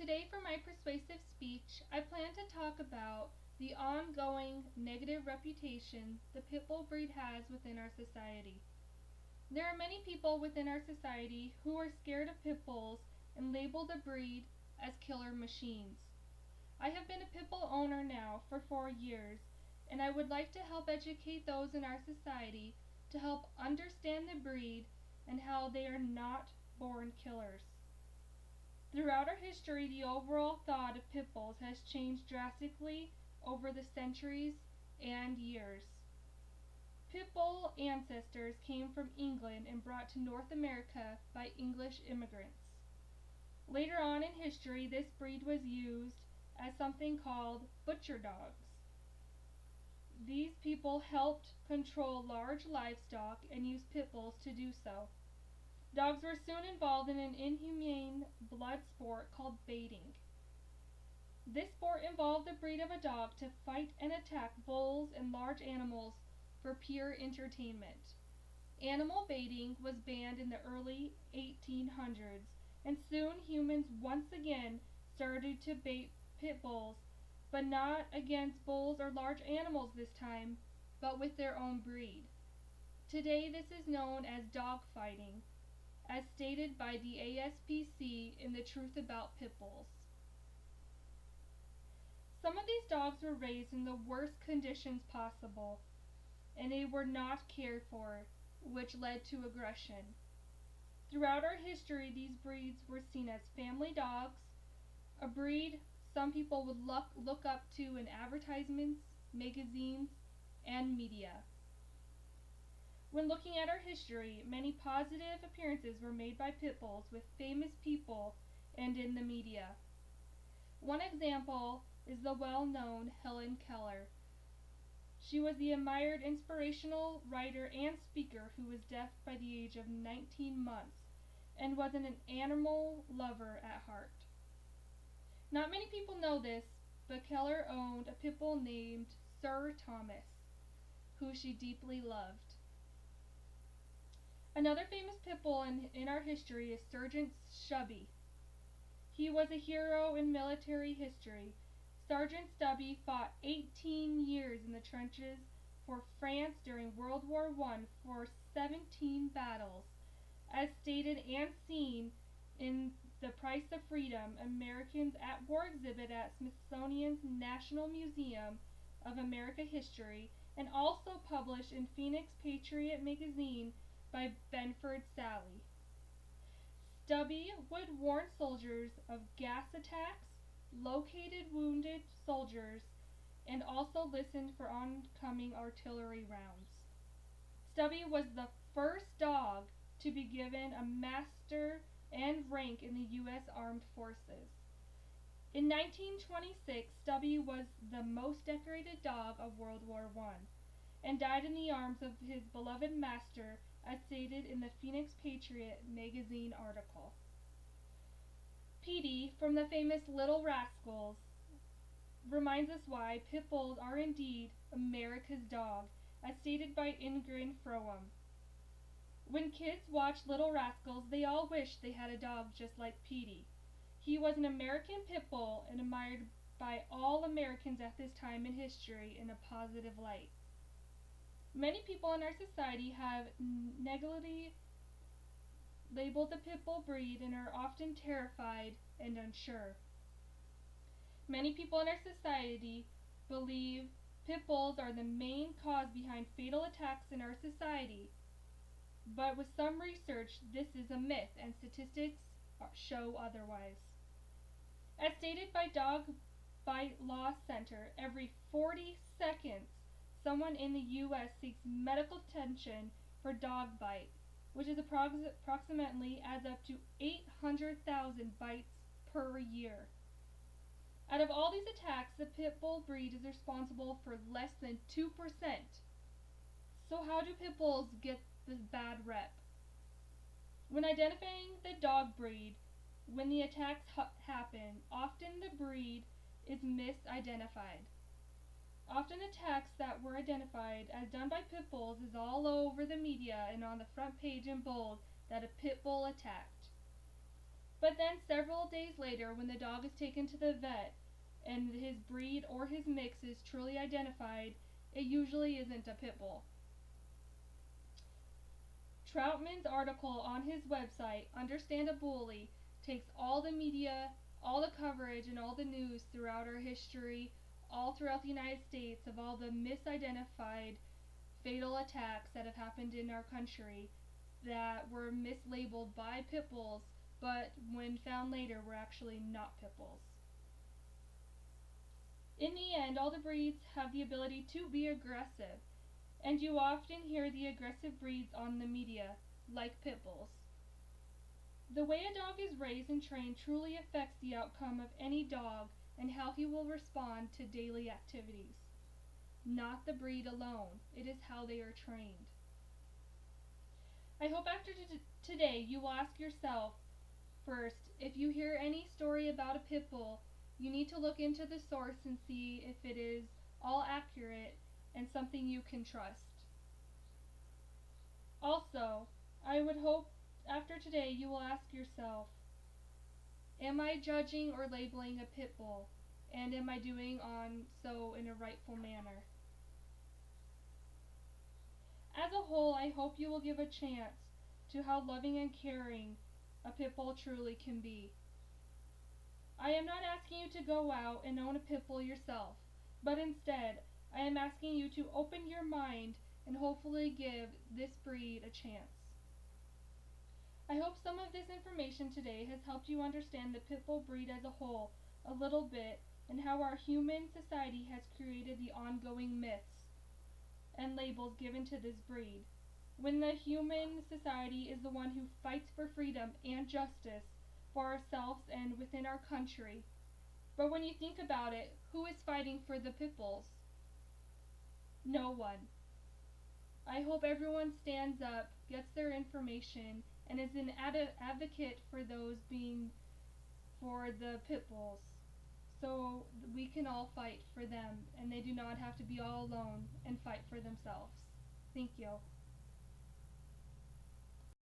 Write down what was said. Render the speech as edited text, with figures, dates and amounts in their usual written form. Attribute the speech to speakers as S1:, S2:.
S1: Today for my persuasive speech, I plan to talk about the ongoing negative reputation the pit bull breed has within our society. There are many people within our society who are scared of pit bulls and label the breed as killer machines. I have been a pit bull owner now for 4 years, and I would like to help educate those in our society to help understand the breed and how they are not born killers. Throughout our history, the overall thought of pit bulls has changed drastically over the centuries and years. Pit bull ancestors came from England and brought to North America by English immigrants. Later on in history, this breed was used as something called butcher dogs. These people helped control large livestock and used pit bulls to do so. Dogs were soon involved in an inhumane blood sport called baiting. This sport involved the breed of a dog to fight and attack bulls and large animals for pure entertainment. Animal baiting was banned in the early 1800s, and soon humans once again started to bait pit bulls, but not against bulls or large animals this time, but with their own breed. Today this is known as dog fighting, as stated by the ASPC in The Truth About Pit Bulls. Some of these dogs were raised in the worst conditions possible, and they were not cared for, which led to aggression. Throughout our history, these breeds were seen as family dogs, a breed some people would look up to in advertisements, magazines, and media. When looking at our history, many positive appearances were made by pit bulls with famous people and in the media. One example is the well-known Helen Keller. She was the admired inspirational writer and speaker who was deaf by the age of 19 months and was an animal lover at heart. Not many people know this, but Keller owned a pit bull named Sir Thomas, who she deeply loved. Another famous pit bull in our history is Sergeant Stubby. He was a hero in military history. Sergeant Stubby fought 18 years in the trenches for France during World War I for 17 battles. As stated and seen in The Price of Freedom, Americans at War exhibit at Smithsonian's National Museum of American History, and also published in Phoenix Patriot magazine by Benford Sally. Stubby would warn soldiers of gas attacks, located wounded soldiers, and also listened for oncoming artillery rounds. Stubby was the first dog to be given a master and rank in the U.S. Armed Forces. In 1926, Stubby was the most decorated dog of World War I and died in the arms of his beloved master, as stated in the Phoenix Patriot magazine article. Petey from the famous Little Rascals reminds us why pit bulls are indeed America's dog, as stated by Ingrid Froem. When kids watch Little Rascals, they all wish they had a dog just like Petey. He was an American pit bull and admired by all Americans at this time in history in a positive light. Many people in our society have negatively labeled the pit bull breed and are often terrified and unsure. Many people in our society believe pit bulls are the main cause behind fatal attacks in our society, but with some research, this is a myth and statistics show otherwise. As stated by Dog Bite Law Center, every 40 seconds, someone in the U.S. seeks medical attention for dog bite, which is approximately adds up to 800,000 bites per year. Out of all these attacks, the pit bull breed is responsible for less than 2%. So how do pit bulls get this bad rep? When identifying the dog breed, when the attacks happen, often the breed is misidentified. Often attacks that were identified as done by pit bulls is all over the media and on the front page in bold that a pit bull attacked. But then several days later, when the dog is taken to the vet and his breed or his mix is truly identified, it usually isn't a pit bull. Troutman's article on his website, Understand a Bully, takes all the media, all the coverage, and all the news throughout our history, all throughout the United States, of all the misidentified fatal attacks that have happened in our country that were mislabeled by pit bulls, but when found later were actually not pit bulls. In the end, all the breeds have the ability to be aggressive, and you often hear the aggressive breeds on the media, like pit bulls. The way a dog is raised and trained truly affects the outcome of any dog and how he will respond to daily activities. Not the breed alone, it is how they are trained. I hope after today you will ask yourself, first, if you hear any story about a pit bull, you need to look into the source and see if it is all accurate and something you can trust. Also, I would hope after today you will ask yourself, am I judging or labeling a pit bull, and am I doing so in a rightful manner? As a whole, I hope you will give a chance to how loving and caring a pit bull truly can be. I am not asking you to go out and own a pit bull yourself, but instead, I am asking you to open your mind and hopefully give this breed a chance. I hope some of this information today has helped you understand the pit bull breed as a whole a little bit, and how our human society has created the ongoing myths and labels given to this breed, when the human society is the one who fights for freedom and justice for ourselves and within our country. But when you think about it, who is fighting for the pit bulls? No one. I hope everyone stands up, gets their information, and is an advocate for those being for the pit bulls, so we can all fight for them and they do not have to be all alone and fight for themselves. Thank you.